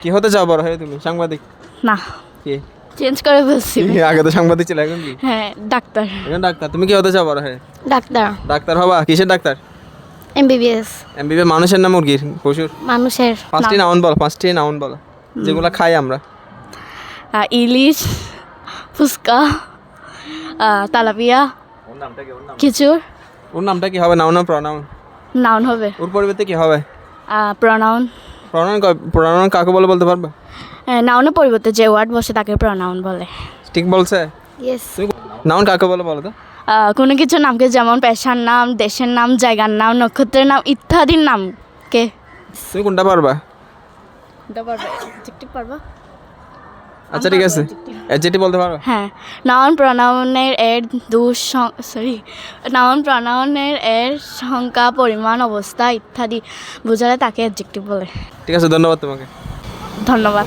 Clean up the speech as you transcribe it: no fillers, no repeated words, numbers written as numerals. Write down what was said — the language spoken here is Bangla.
কি হতে চাও বড় হয়ে তুমি? সাংবাদিক? না, কি চেঞ্জ করে বলছি। আগে তো সাংবাদিক ছিল, এখন কি? হ্যাঁ, ডাক্তার। এখন ডাক্তার। তুমি কি হতে চাও বড় হয়ে? ডাক্তার। ডাক্তার হবা? কিসের ডাক্তার? এমবিবিএস। এমবিবি মানুষের না মুরগির? পশুর? মানুষের। পাঁচটি নাউন বল, পাঁচটি নাউন বল যেগুলো খাই আমরা। ইলিশ, ফুচকা, তালাপিয়া, ওর নামটা কি? খিচুর। ওর নামটা কি হবে? নাউন না প্রনাউন? নাউন হবে। ওর পরিবর্তে কি হবে? প্রনাউন। প্রনাউন প্রনাউন কাকে বলে বলতে পারবে? নাউনের পরিবর্তে যে ওয়ার্ড বসে তাকে প্রনাউন বলে। ঠিক বলছে? ইয়েস। নাউন কাকে বলে বলো তো? কোনো কিছু নামকে, যেমন পেশার নাম, দেশের নাম, জায়গার নাম, নক্ষত্রের নাম ইত্যাদির নামকে। তুমি কোনটা পারবা? পারবা? আচ্ছা ঠিক আছে, অ্যাডজেক্টিভ বলতে পারবা? হ্যাঁ, নাউন প্রনাউনের নাউন প্রনাউনের সংখ্যা, পরিমাণ, অবস্থা ইত্যাদি বোঝালে তাকে অ্যাডজেক্টিভ বলে। ঠিক আছে, ধন্যবাদ তোমাকে। ধন্যবাদ।